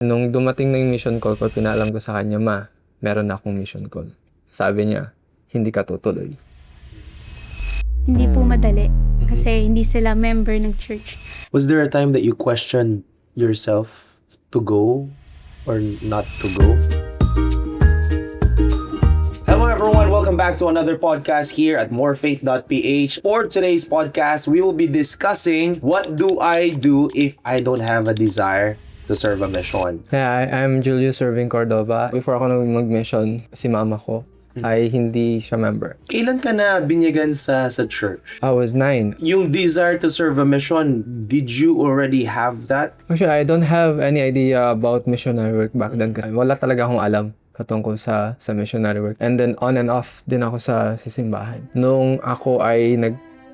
Nung dumating na yung mission call ko, pinaalam ko sa kanya, "Ma, meron na akong mission call." Sabi niya, "Hindi ka tutuloy." Hindi po madali kasi hindi sila member ng church. Was there a time that you questioned yourself to go or not to go? Hello everyone, welcome back to another podcast here at morefaith.ph. For today's podcast, we will be discussing what do I do if I don't have a desire to serve a mission. Kaya I'm Julius Serving Cordova. Before ako mag-mission, si mama ko ay hindi siya member. Kailan ka na binyagan sa church? I was 9. Yung desire to serve a mission, did you already have that? Actually, I don't have any idea about missionary work back then. Wala talaga akong alam patungkol sa missionary work. And then on and off din ako sa simbahan. Nung ako ay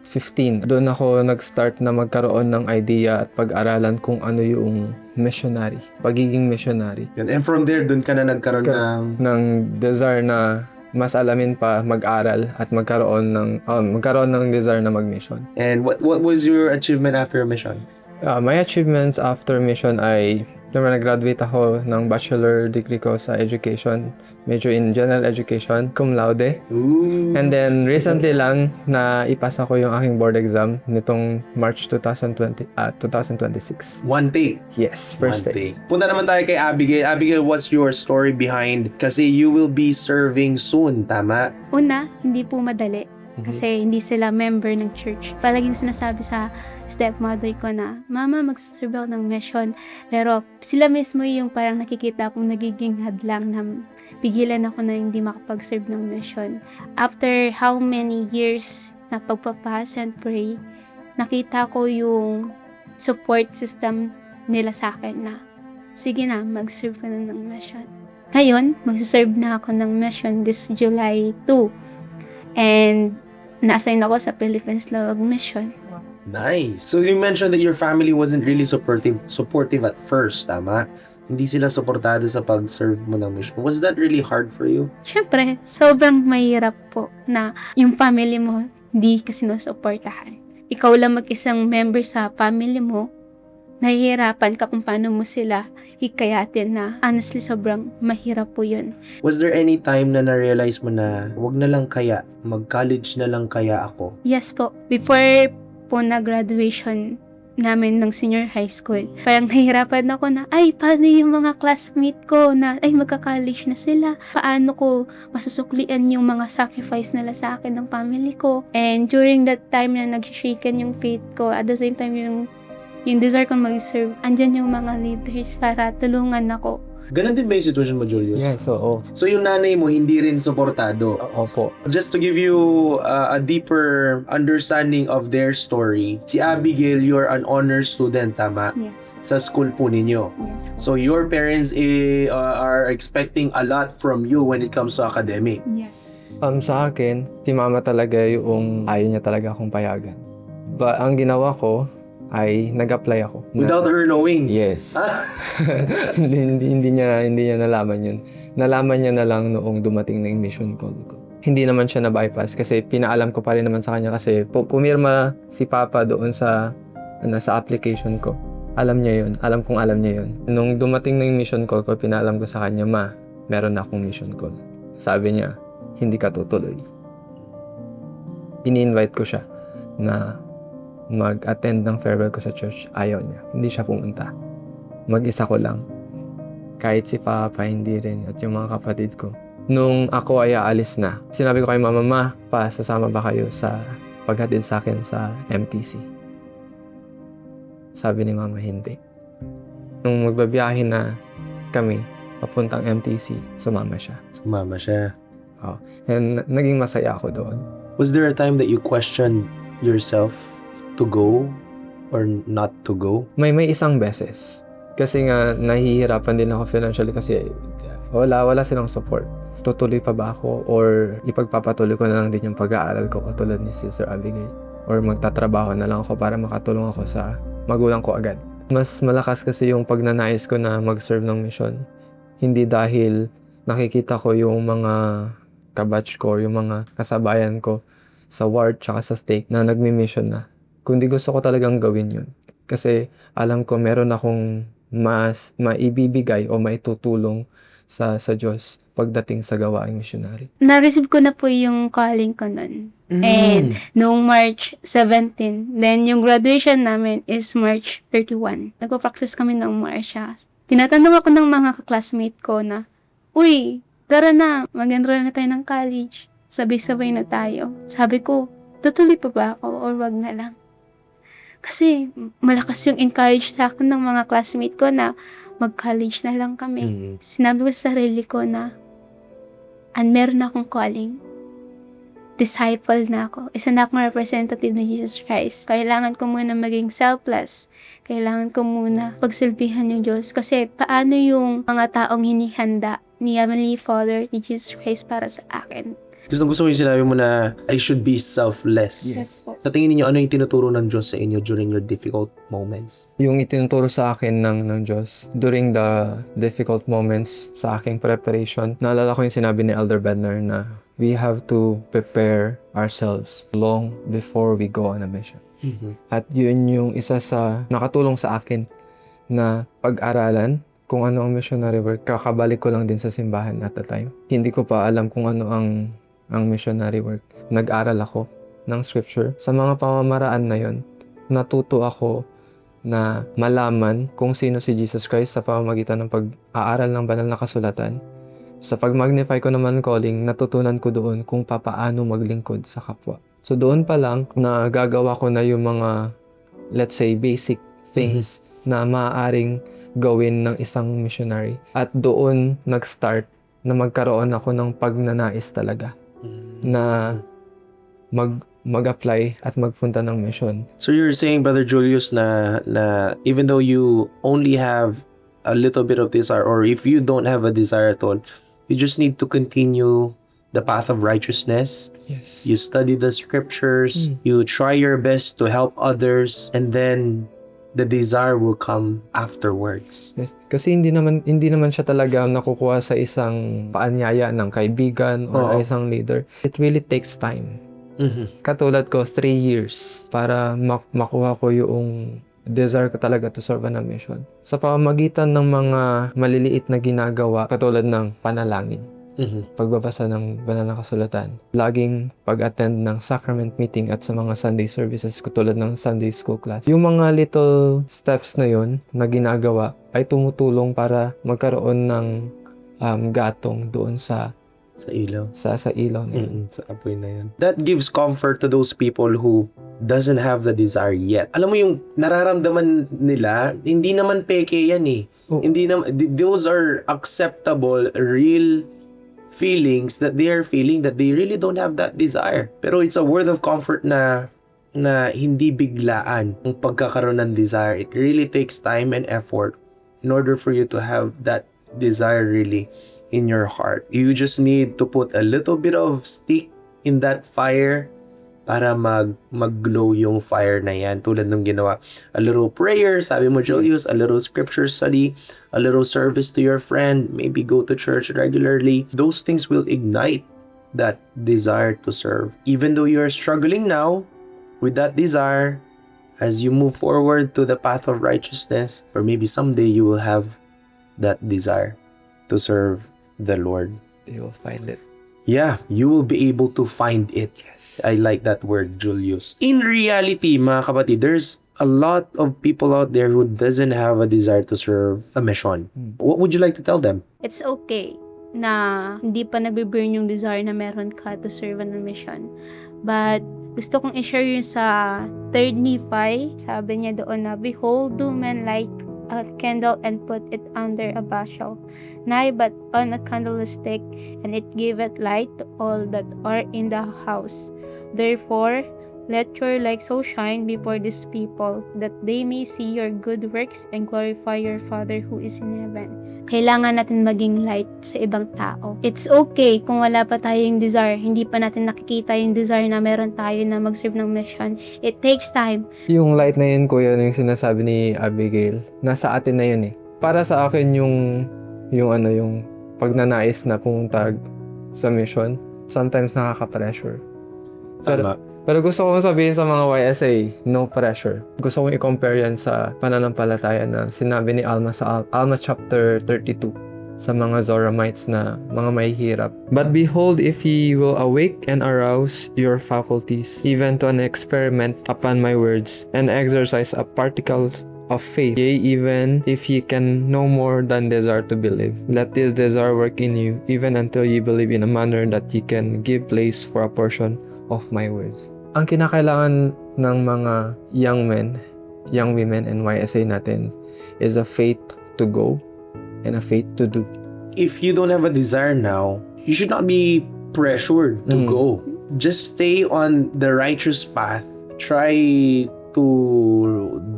15, doon ako nag-start na magkaroon ng idea at pag-aralan kung ano yung missionary, pagiging missionary. And from there, dun ka na nagkaroon ng desire na mas alamin pa, mag-aral at magkaroon ng desire na mag-mission. And what was your achievement after a mission? My achievements after mission ay nag-graduate ako ng bachelor degree ko sa education, major in general education, cum laude. Ooh. And then recently lang na ipasa ko yung aking board exam nitong March 2026. One take. Yes, first One day. take. Punta naman tayo kay Abigail. Abigail, what's your story behind? Kasi you will be serving soon, tama? Una, hindi po madali kasi hindi sila member ng church. Palaging sinasabi sa stepmother ko na, "Mama, mag-serve ako ng mission." Pero sila mismo yung parang nakikita akong nagiging hadlang na pigilan ako na hindi makapag-serve ng mission. After how many years na pagpapasa and pray, nakita ko yung support system nila sa akin na, sige na, mag-serve ka na ng mission. Ngayon, mag-serve na ako ng mission this July 2. And na-assign ako sa Philippines Lawag Mission. Nice. So you mentioned that your family wasn't really supportive at first, tama? Hindi sila suportado sa pag-serve mo ng mission. Was that really hard for you? Siyempre, sobrang mahirap po na yung family mo hindi ka sinusuportahan. Ikaw lang mag-isang member sa family mo, nahihirapan ka kung paano mo sila hikayatin na honestly sobrang mahirap po yun. Was there any time na na-realize mo na wag na lang kaya, mag-college na lang kaya ako? Yes po, before po na graduation namin ng senior high school, parang nahihirapan ako na, paano yung mga classmate ko na, magka-college na sila? Paano ko masusuklian yung mga sacrifice nila sa akin ng family ko? And during that time na nag-shaken yung faith ko, at the same time yung desire kong mag-serve, andyan yung mga leaders para tulungan ako. Ganun din ba yung situation mo, Julius? Yes, oo. So yung nanay mo hindi rin suportado? Opo. Just to give you a deeper understanding of their story, si Abigail, you're an honor student, tama? Yes. Sa school po ninyo. Yes. So your parents are expecting a lot from you when it comes to academic. Yes. Sa akin, si mama talaga yung ayaw niya talaga akong payagan. Ang ginawa ko ay nag-apply ako. Without her knowing? Yes. Ah, hindi niya nalaman yun. Nalaman niya na lang noong dumating na yung mission call ko. Hindi naman siya na-bypass kasi pinaalam ko pa rin naman sa kanya kasi pumirma si Papa doon sa application ko. Alam niya yun. Alam kong alam niya yun. Nung dumating na yung mission call ko, pinaalam ko sa kanya, "Ma, meron na akong mission call." Sabi niya, "Hindi ka tutuloy." Ini-invite ko siya na mag-attend ng farewell ko sa church. Ayaw niya. Hindi siya pumunta. Mag-isa ko lang. Kahit si Papa, hindi rin. At yung mga kapatid ko. Nung ako ay aalis na, sinabi ko kay Mama, "Ma, sasama ba kayo sa paghatid sa akin sa MTC?" Sabi ni Mama, "Hindi." Nung magbabiyahe na kami, papuntang MTC, sumama siya. Sumama siya. Oh. And naging masaya ako doon. Was there a time that you questioned yourself to go or not to go? May isang beses. Kasi nga, nahihirapan din ako financially kasi wala silang support. Tutuloy pa ba ako or ipagpapatuloy ko na lang din yung pag-aaral ko katulad ni Sister Abigail? Or magtatrabaho na lang ako para makatulong ako sa magulang ko agad? Mas malakas kasi yung pagnanais ko na mag-serve ng mission. Hindi dahil nakikita ko yung mga kabatch ko or yung mga kasabayan ko sa ward tsaka sa stake na nagmi-mission na. Kundi gusto ko talagang gawin yun. Kasi alam ko meron akong mas maibibigay o maitutulong sa Diyos pagdating sa gawaing missionary. Na-receive ko na po yung calling ko nun. And noong March 17, then yung graduation namin is March 31. Nagpa-practice kami ng Marsha. Tinatanong ako ng mga classmate ko na, uy, tara na, mag-enroll na tayo ng college. Sabay-sabay na tayo. Sabi ko, tutuloy pa ba ako or wag na lang? Kasi malakas yung encourage sa akin ng mga classmate ko na mag-college na lang kami. Sinabi ko sa sarili ko na, meron akong calling. Disciple na ako. Isa na akong representative ni Jesus Christ. Kailangan ko muna maging selfless. Kailangan ko muna pagsilbihan yung Diyos. Kasi paano yung mga taong hinihanda ni Heavenly Father, ni Jesus Christ para sa akin? Gusto ko yung sinabi mo na I should be selfless. Yes po. Sa tingin niyo, ano yung tinuturo ng Diyos sa inyo during your difficult moments? Yung itinuturo sa akin ng Diyos during the difficult moments sa aking preparation, naalala ko yung sinabi ni Elder Bednar na we have to prepare ourselves long before we go on a mission. At yun yung isa sa nakatulong sa akin na pag-aralan kung ano ang missionary work. Kakabalik ko lang din sa simbahan at the time. Hindi ko pa alam kung ano ang missionary work. Nag-aral ako ng scripture. Sa mga pamamaraan na yon, natuto ako na malaman kung sino si Jesus Christ sa pamamagitan ng pag-aaral ng banal na kasulatan. Sa pag-magnify ko naman calling, natutunan ko doon kung papaano maglingkod sa kapwa. So doon pa lang, nagagawa ko na yung mga, let's say, basic things na maaaring gawin ng isang missionary. At doon nag-start na magkaroon ako ng pagnanais talaga na mag-apply at magpunta ng mission. So you're saying, Brother Julius, na even though you only have a little bit of desire, or if you don't have a desire at all, you just need to continue the path of righteousness. Yes. You study the scriptures, you try your best to help others, and then the desire will come afterwards. Yes. Kasi hindi naman siya talaga nakukuha sa isang paanyaya ng kaibigan or isang leader. It really takes time. Katulad ko, 3 years para makuha ko yung desire ko talaga to serve on a mission. Sa pamamagitan ng mga maliliit na ginagawa, katulad ng panalangin, pagbabasa ng banal na kasulatan, laging pag-attend ng sacrament meeting at sa mga Sunday services, katulad ng Sunday school class. Yung mga little steps na yun na ginagawa ay tumutulong para magkaroon ng gatong doon sa ilaw. Sa ilaw na yun. Sa apoy na yan. That gives comfort to those people who doesn't have the desire yet. Alam mo yung nararamdaman nila, hindi naman peke yan eh. Hindi naman, those are acceptable, real feelings that they are feeling that they really don't have that desire. Pero it's a word of comfort na hindi biglaan ang pagkakaroon ng desire. It really takes time and effort in order for you to have that desire really in your heart. You just need to put a little bit of stick in that fire para mag-glow yung fire na yan. Tulad ng ginawa. A little prayer, sabi mo Julius, a little scripture study, a little service to your friend, maybe go to church regularly. Those things will ignite that desire to serve. Even though you are struggling now with that desire, as you move forward to the path of righteousness, or maybe someday you will have that desire to serve the Lord. You will find it. Yeah, you will be able to find it. Yes. I like that word, Julius. In reality, mga kapatid, there's a lot of people out there who doesn't have a desire to serve a mission. What would you like to tell them? It's okay na hindi pa nagbe-burn yung desire na meron ka to serve on a mission. But gusto kong i-share yun sa 3 Nephi. Sabi niya doon na, "Behold, do men light a candle and put it under a bushel, nay but on a candlestick, and it giveth light to all that are in the house. Therefore, let your light so shine before these people, that they may see your good works and glorify your Father who is in heaven." Kailangan natin maging light sa ibang tao. It's okay kung wala pa tayong desire, hindi pa natin nakikita yung desire na meron tayo na mag-serve ng mission. It takes time. Yung light na yun, kuya, yung sinasabi ni Abigail, nasa atin na yun eh. Para sa akin yung pagnanais na pumunta sa mission, sometimes nakaka-pressure. Pero gusto kong sabihin sa mga YSA, no pressure. Gusto kong i-compare yan sa pananampalataya na sinabi ni Alma sa Alma chapter 32 sa mga Zoramites na mga mahihirap. But behold, if ye will awake and arouse your faculties, even to an experiment upon my words, and exercise a particle of faith, yea, even if ye can no more than desire to believe, let this desire work in you, even until ye believe in a manner that ye can give place for a portion of my words. Ang kinakailangan ng mga young men, young women, and YSA natin is a faith to go and a faith to do. If you don't have a desire now, you should not be pressured to go. Just stay on the righteous path. Try to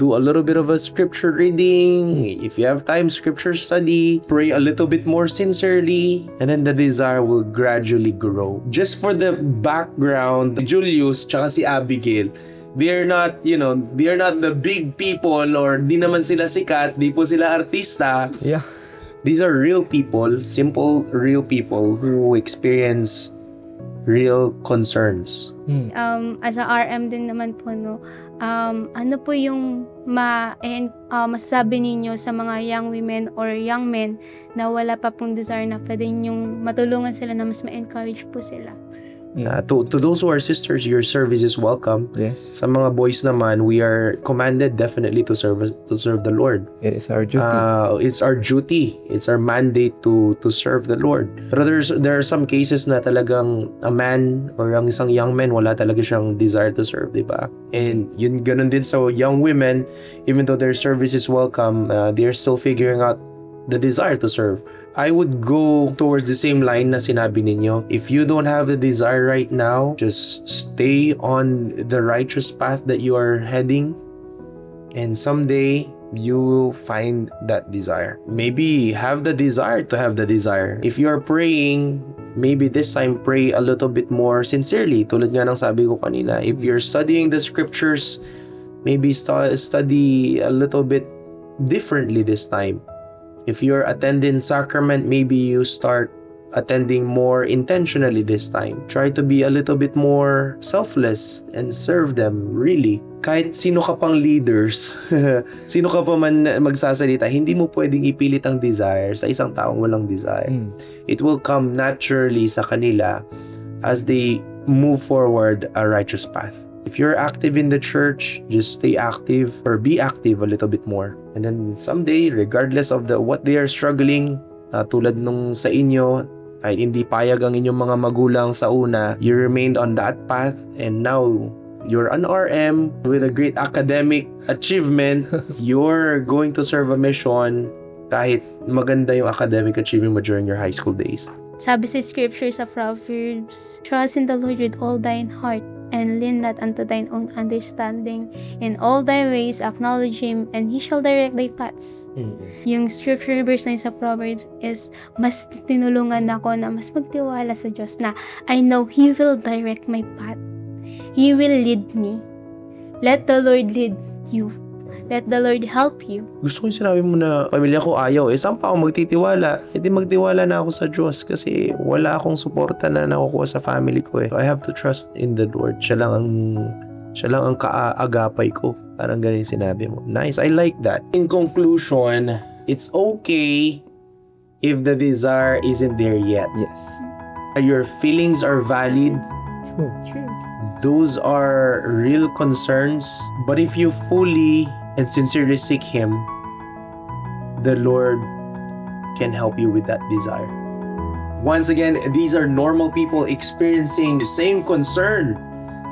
do a little bit of a scripture reading. If you have time, scripture study. Pray a little bit more sincerely, and then the desire will gradually grow. Just for the background, Julius tsaka si Abigail, they are not the big people, or di naman sila sikat, di po sila artista. Yeah. These are real people, simple real people who experience real concerns. As a RM din naman po, no, ano po yung masasabi ninyo sa mga young women or young men na wala pa pong desire na pwede yung matulungan sila na mas ma-encourage po sila? To those who are sisters, your service is welcome. Yes. Sa mga boys naman, we are commanded definitely to serve the Lord. It is our duty. It's our duty. It's our mandate to serve the Lord. Pero there are some cases na talagang a man or ang isang young man, wala talaga siyang desire to serve, di ba? And yun ganun din sa young women, even though their service is welcome, they're still figuring out the desire to serve. I would go towards the same line na sinabi ninyo. If you don't have the desire right now, just stay on the righteous path that you are heading, and someday you will find that desire. Maybe have the desire to have the desire. If you are praying, maybe this time pray a little bit more sincerely. Tulad nga ng sabi ko kanina, if you're studying the scriptures, maybe study a little bit differently this time. If you're attending sacrament, maybe you start attending more intentionally this time. Try to be a little bit more selfless and serve them really. Kahit sino ka pang leaders, sino ka pa man magsasalita, hindi mo pwedeng ipilit ang desire sa isang taong walang desire. It will come naturally sa kanila as they move forward a righteous path. If you're active in the church, just stay active or be active a little bit more. And then someday, regardless of what they are struggling, tulad nung sa inyo, kahit hindi payag ang inyong mga magulang sa una, you remained on that path, and now you're an RM with a great academic achievement. You're going to serve a mission kahit maganda yung academic achievement mo during your high school days. Sabi sa scripture sa Proverbs, trust in the Lord with all thine heart, and lean not unto thine own understanding. In all thy ways acknowledge Him, and He shall direct thy paths. Yung scripture verse na yun sa Proverbs is, mas tinulungan ako na mas magtiwala sa Diyos na I know He will direct my path. He will lead me. Let the Lord lead you. Let the Lord help you. Gusto ko yung sinabi mo na pamilya ko ayaw. Saan pa ako magtitiwala? Hindi magtiwala na ako sa Diyos kasi wala akong suporta na nakukuha sa family ko. So I have to trust in the Lord. Siya lang ang kaagapay ko. Parang ganun yung sinabi mo. Nice. I like that. In conclusion, it's okay if the desire isn't there yet. Yes. Your feelings are valid. True. Those are real concerns. But if you fully and sincerely seek Him, the Lord can help you with that desire. Once again, these are normal people experiencing the same concern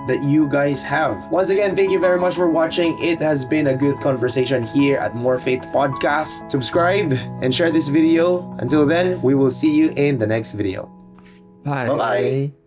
that you guys have. Once again, thank you very much for watching. It has been a good conversation here at More Faith Podcast. Subscribe and share this video. Until then, we will see you in the next video. Bye. Bye-bye.